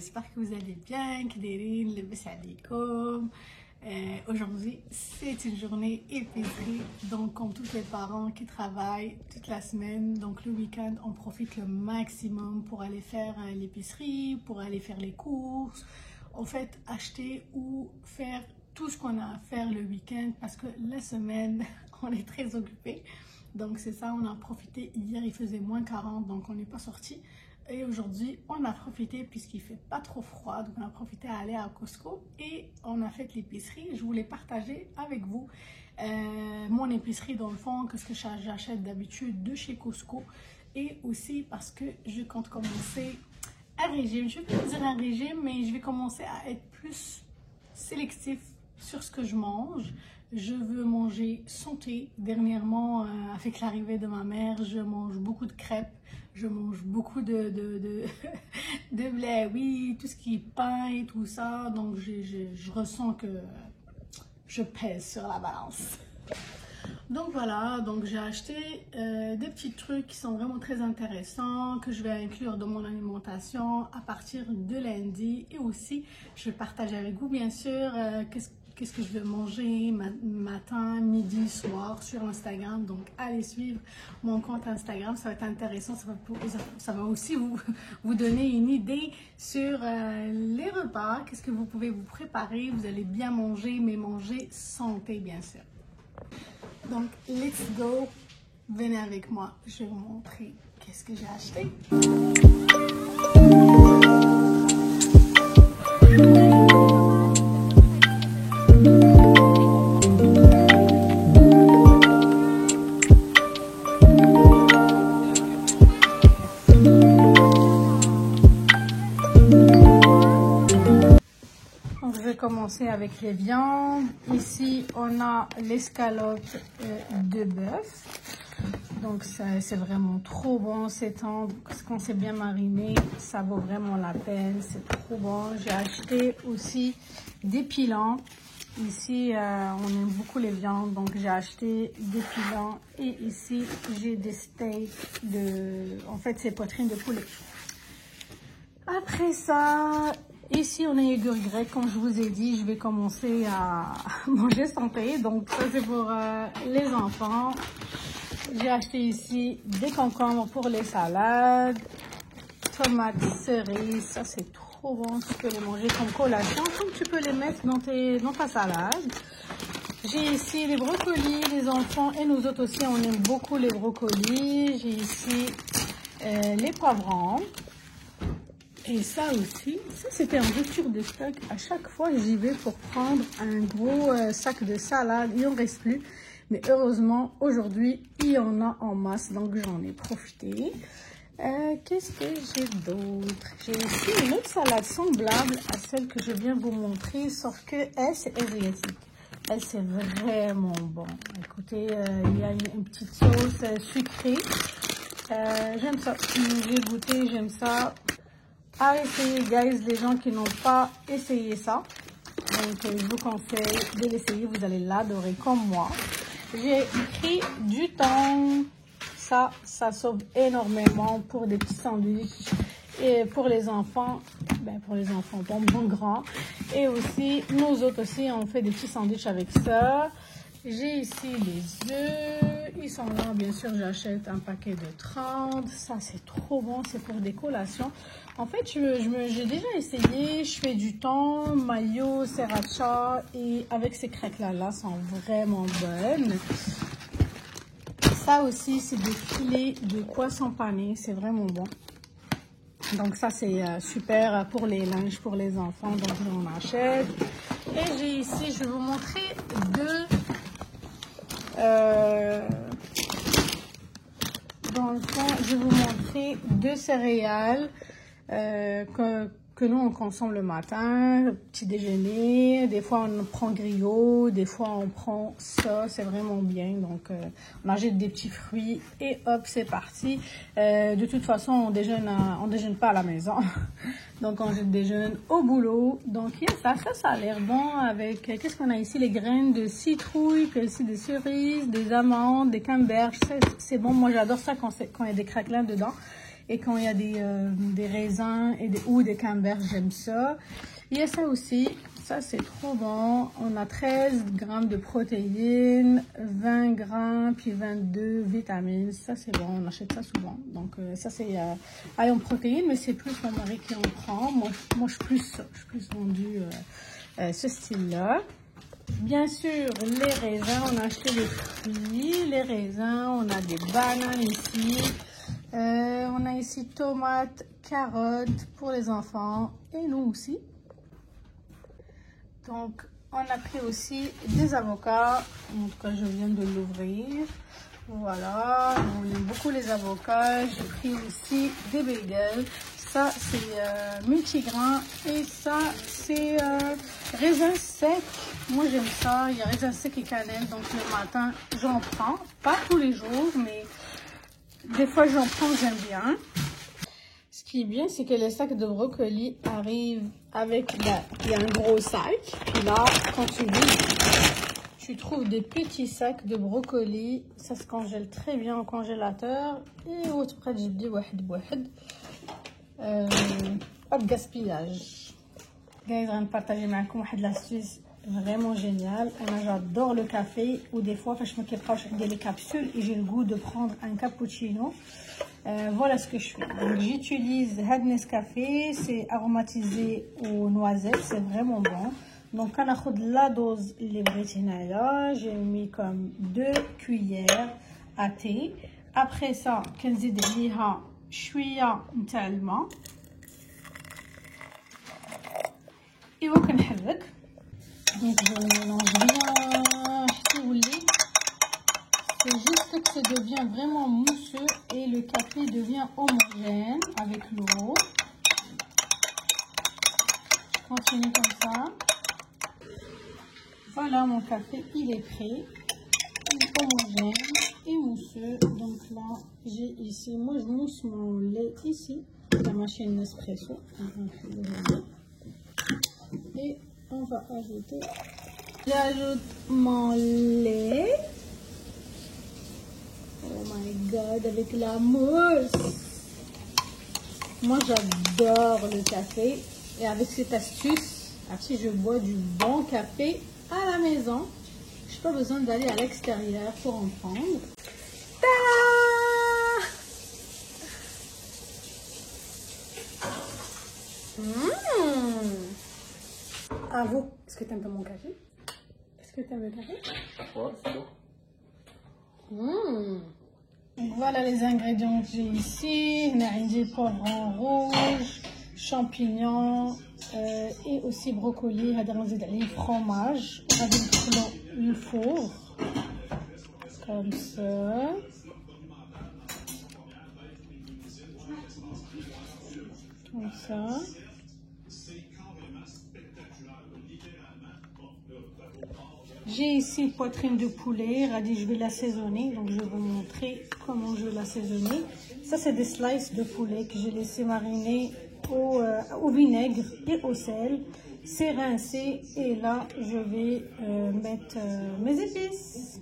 j'espère que vous allez bien. Kdérine, lebes alaikum. Aujourd'hui, c'est une journée épicerie. Donc, comme tous les parents qui travaillent toute la semaine, donc le week-end, on profite le maximum pour aller faire l'épicerie, pour aller faire les courses. En fait, acheter ou faire tout ce qu'on a à faire le week-end parce que la semaine, on est très occupé. Donc, c'est ça, on a profité. Hier, il faisait moins 40, donc on n'est pas sorti. Et aujourd'hui, on a profité puisqu'il fait pas trop froid. Donc, on a profité à aller à Costco et on a fait l'épicerie. Je voulais partager avec vous mon épicerie dans le fond, qu'est-ce que j'achète d'habitude de chez Costco. Et aussi parce que je compte commencer un régime. Je ne vais pas dire un régime, mais je vais commencer à être plus sélectif sur ce que je mange. Je veux manger santé. Dernièrement, avec l'arrivée de ma mère, je mange beaucoup de crêpes. Je mange beaucoup de blé, oui, tout ce qui est pain et tout ça. Donc, je ressens que je pèse sur la balance. Donc voilà, donc j'ai acheté des petits trucs qui sont vraiment très intéressants que je vais inclure dans mon alimentation à partir de lundi. Et aussi, je vais partager avec vous, bien sûr, qu'est-ce que je vais manger matin, midi, soir sur Instagram. Donc, allez suivre mon compte Instagram, ça va être intéressant. Ça va aussi vous donner une idée sur les repas. Qu'est-ce que vous pouvez vous préparer. Vous allez bien manger, mais manger santé, bien sûr. Donc, let's go. Venez avec moi. Je vais vous montrer qu'est-ce que j'ai acheté. Commencer avec les viandes. Ici, on a l'escalope de bœuf. Donc, c'est vraiment trop bon. C'est tendre. Quand c'est bien mariné, ça vaut vraiment la peine. C'est trop bon. J'ai acheté aussi des pilons. Ici, on aime beaucoup les viandes. Donc, j'ai acheté des pilons. Et ici, j'ai des steaks en fait, c'est poitrine de poulet. Après ça, ici, on a yogourt grec. Comme je vous ai dit, je vais commencer à manger santé. Donc, ça, c'est pour les enfants. J'ai acheté ici des concombres pour les salades. Tomates, cerises. Ça, c'est trop bon. Tu peux les manger comme collation, comme tu peux les mettre dans ta salade. J'ai ici les brocolis. Les enfants et nous autres aussi, on aime beaucoup les brocolis. J'ai ici les poivrons. Et ça aussi, ça c'était en rupture de stock. À chaque fois, j'y vais pour prendre un gros sac de salade. Il n'en reste plus. Mais heureusement, aujourd'hui, il y en a en masse. Donc, j'en ai profité. Qu'est-ce que j'ai d'autre? J'ai ici une autre salade semblable à celle que je viens vous montrer. Sauf que elle, c'est asiatique. Elle, c'est vraiment bon. Écoutez, il y a une petite sauce sucrée. J'aime ça. J'ai goûté, j'aime ça. À essayer, guys, les gens qui n'ont pas essayé ça. Donc, je vous conseille de l'essayer. Vous allez l'adorer comme moi. J'ai pris du thon. Ça sauve énormément pour des petits sandwichs. Et pour les enfants, bon grands. Et aussi, nous autres aussi, on fait des petits sandwichs avec ça. J'ai ici les œufs. Ils sont là, bien sûr, j'achète un paquet de 30. Ça, c'est trop bon. C'est pour des collations. En fait, j'ai déjà essayé. Je fais du thon, mayo, sriracha. Et avec ces crêpes-là, sont vraiment bonnes. Ça aussi, c'est des filets de poisson pané. C'est vraiment bon. Donc, ça, c'est super pour les linges, pour les enfants. Donc, on achète. Et j'ai ici, je vais vous montrer dans le fond, je vais vous montrer deux céréales que nous, on consomme le matin, petit déjeuner. Des fois, on prend griot, des fois, on prend ça. C'est vraiment bien. Donc, on achète des petits fruits et hop, c'est parti. De toute façon, on déjeune pas à la maison. Donc, on déjeune au boulot. Donc, il y a ça a l'air bon avec, qu'est-ce qu'on a ici? Les graines de citrouille, puis aussi des cerises, des amandes, des camemberts. C'est bon, moi j'adore ça quand il y a des craquelins dedans. Et quand il y a des raisins ou des camemberts, j'aime ça. Il y a ça aussi. Ça, c'est trop bon. On a 13 grammes de protéines, 20 grammes, puis 22 vitamines. Ça, c'est bon. On achète ça souvent. Donc, ça, c'est en protéines, mais c'est plus mon mari qui en prend. Moi, je suis plus vendue ce style-là. Bien sûr, les raisins. On a acheté les fruits, les raisins. On a des bananes ici. On a ici tomates, carottes pour les enfants et nous aussi. Donc, on a pris aussi des avocats. En tout cas, je viens de l'ouvrir. Voilà, on aime beaucoup les avocats. J'ai pris aussi des bagels. Ça, c'est multigrain. Et ça, c'est raisin sec. Moi, j'aime ça. Il y a raisin sec et cannelle. Donc, le matin, j'en prends. Pas tous les jours, mais des fois, j'en prends, j'aime bien. Ce qui est bien, c'est que les sacs de brocoli arrivent avec... il y a un gros sac. Puis là, quand tu vis, tu trouves des petits sacs de brocoli. Ça se congèle très bien au congélateur. Et autre près de pas de gaspillage. Guys, je vais partager avec vous une astuce vraiment géniale. J'adore le café. Ou des fois, je me cache les capsules et j'ai le goût de prendre un cappuccino. Voilà ce que je fais. J'utilise Nescafé, c'est aromatisé aux noisettes, c'est vraiment bon. Donc, on a pris la dose les britanniques. J'ai mis comme 2 cuillères à thé. Après ça, كنزيد عليها شويه نتاع الماء. ايوا كنحرك. Donc je mélange bien. C'est juste que ça devient vraiment mousseux et le café devient homogène avec l'eau. Je continue comme ça. Voilà, mon café, il est prêt. Il est homogène et mousseux. Donc là, j'ai ici, moi je mousse mon lait ici, la machine Nespresso. Et on va ajouter. J'ajoute mon lait. Oh my god, avec la mousse. Moi, j'adore le café. Et avec cette astuce, si je bois du bon café à la maison, je n'ai pas besoin d'aller à l'extérieur pour en prendre. À vous, est-ce que tu aimes mon café? Est-ce que tu aimes le café? Ouais, c'est bon. Voilà les ingrédients que j'ai ici. J'ai poivron rouge, champignons et aussi brocoli. Fromage. Le four. Comme ça. Comme ça. J'ai ici poitrine de poulet, radis, je vais l'assaisonner, donc je vais vous montrer comment je vais l'assaisonner. Ça, c'est des slices de poulet que j'ai laissé mariner au vinaigre et au sel. C'est rincé et là, je vais mettre mes épices.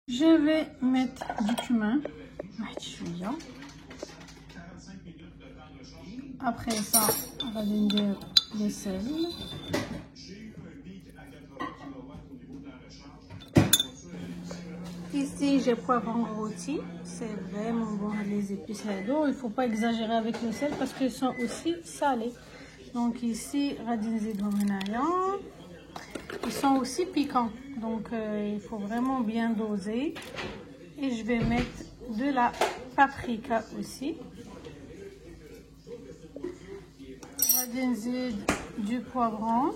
Je vais mettre du cumin. Après ça, on va dire le sel. Ici, j'ai poivron rôti. C'est vraiment bon les épices. Il ne faut pas exagérer avec le sel parce qu'ils sont aussi salés. Donc ici, ils sont aussi piquants. Donc il faut vraiment bien doser. Et je vais mettre de la paprika aussi. Du poivron.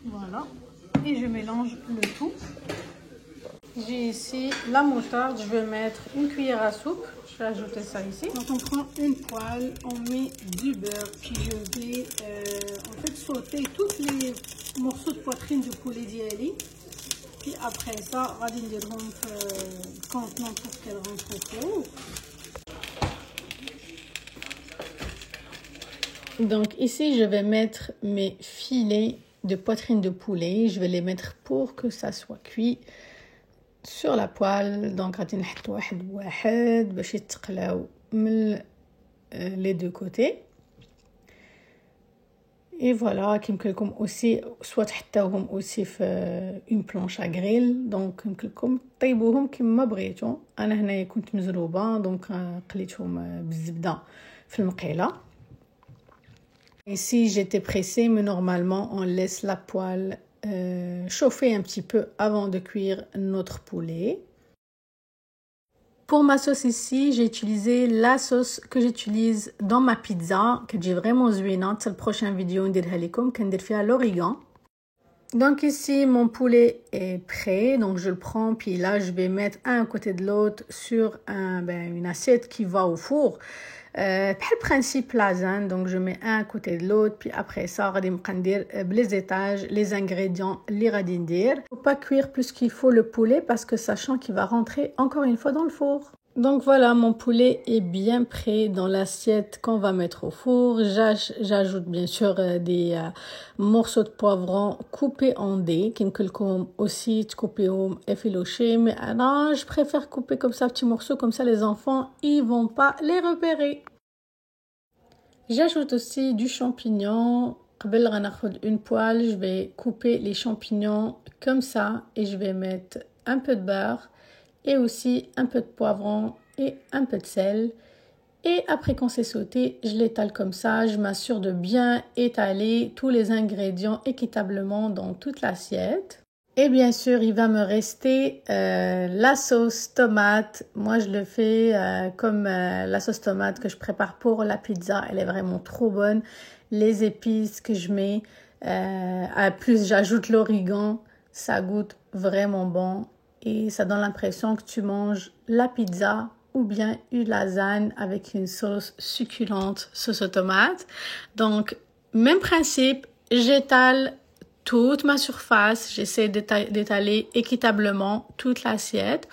Voilà. Et je mélange le tout. J'ai ici la moutarde. Je vais mettre une cuillère à soupe. Je vais ajouter ça ici. Donc on prend une poêle, on met du beurre. Puis je vais en fait sauter tous les morceaux de poitrine de poulet d'Yali. Puis après ça, on va dire contenant pour qu'elle rentre au four. Donc ici, je vais mettre mes filets de poitrine de poulet. Je vais les mettre pour que ça soit cuit sur la poêle. Donc غادي نحط واحد باش يتقلاو من les deux côtés. Et voilà, كيمكن لكم aussi soit تحطوهم aussi في une planche à grill. donc يمكن لكم طيبوهم كما بغيتو. انا هنايا كنت مزروبه دونك قليتهم بالزبده في المقيله. Ici j'étais pressée, mais normalement on laisse la poêle chauffer un petit peu avant de cuire notre poulet. Pour ma sauce ici, j'ai utilisé la sauce que j'utilise dans ma pizza, que j'ai vraiment زوينة. C'est la prochaine vidéo نديرها لكم كندير فيها l'origan. Donc ici mon poulet est prêt, donc je le prends puis là je vais mettre un à côté de l'autre sur une assiette qui va au four. بحال principe lasagne, donc je mets un à côté de l'autre puis après ça غادي نبقى ندير les étages les ingrédients اللي غادي ندير. Faut pas cuire plus qu'il faut le poulet parce que sachant qu'il va rentrer encore une fois dans le four. Donc voilà, mon poulet est bien prêt dans l'assiette qu'on va mettre au four. J'ajoute bien sûr des morceaux de poivron coupés en dés, كيمكن لكم aussi تكوبيهم effilochés, mais alors je préfère couper comme ça petits morceaux, comme ça les enfants ils vont pas les repérer. J'ajoute aussi du champignon. قبل غناخد une poêle, je vais couper les champignons comme ça et je vais mettre un peu de beurre et aussi un peu de poivron et un peu de sel. Et après qu'on s'est sauté, je l'étale comme ça. Je m'assure de bien étaler tous les ingrédients équitablement dans toute l'assiette. Et bien sûr, il va me rester la sauce tomate. Moi, je le fais comme la sauce tomate que je prépare pour la pizza. Elle est vraiment trop bonne. Les épices que je mets, à plus j'ajoute l'origan, ça goûte vraiment bon. Et ça donne l'impression que tu manges la pizza ou bien une lasagne avec une sauce succulente, sauce aux tomates. Donc, même principe, j'étale toute ma surface. J'essaie d'étaler équitablement toute l'assiette.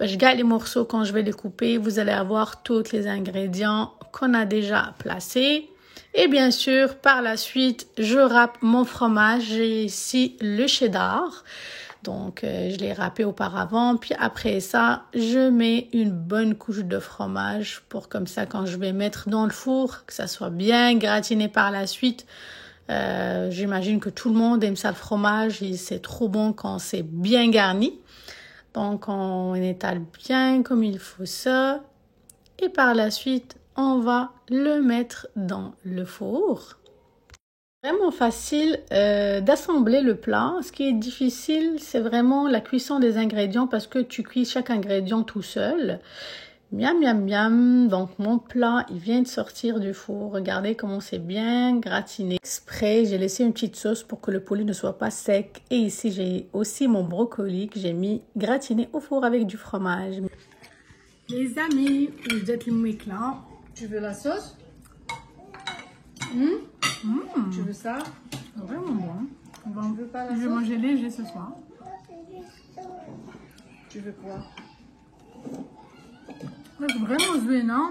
Je garde les morceaux quand je vais les couper. Vous allez avoir tous les ingrédients qu'on a déjà placés. Et bien sûr, par la suite, je râpe mon fromage. J'ai ici le cheddar. Donc, je l'ai râpé auparavant. Puis après ça, je mets une bonne couche de fromage pour comme ça, quand je vais mettre dans le four, que ça soit bien gratiné par la suite. J'imagine que tout le monde aime ça, le fromage. C'est trop bon quand c'est bien garni. Donc, on étale bien comme il faut ça. Et par la suite, on va le mettre dans le four. Vraiment facile d'assembler le plat. Ce qui est difficile, c'est vraiment la cuisson des ingrédients parce que tu cuis chaque ingrédient tout seul. Miam, miam, miam. Donc, mon plat, il vient de sortir du four. Regardez comment c'est bien gratiné. Exprès, j'ai laissé une petite sauce pour que le poulet ne soit pas sec. Et ici, j'ai aussi mon brocoli que j'ai mis gratiné au four avec du fromage. Les amis, vous êtes le là. Tu veux la sauce? Tu veux ça? Vraiment bon. Tu veux pas la sauce? Je vais manger léger ce soir. Tu veux quoi? C'est vraiment zouénant.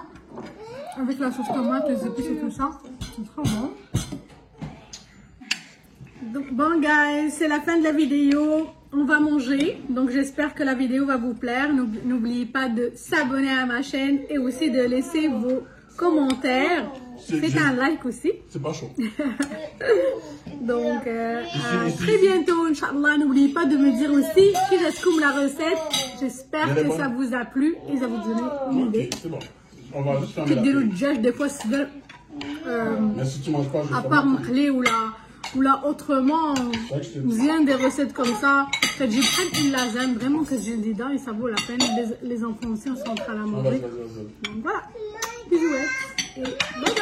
Avec la sauce tomate, les épices et tout ça. C'est trop bon. Donc, bon guys, c'est la fin de la vidéo. On va manger. Donc j'espère que la vidéo va vous plaire. N'oubliez pas de s'abonner à ma chaîne et aussi de laisser vos commentaires. Faites un like aussi. C'est pas chaud. Donc, à très bientôt, Inch'Allah. N'oubliez pas de me dire aussi qui reste comme la recette. J'espère que ça vous a plu et ça vous donne une idée. C'est bon. On va juste fermer la tête. Des fois, c'est mais si tu manges pas, je à part m'clé ou là autrement, vient des recettes comme ça. Je prends une lasagne vraiment que j'ai dedans et ça vaut la peine. Les enfants aussi, on sont en train de la manger. Donc voilà. Bisous et bye.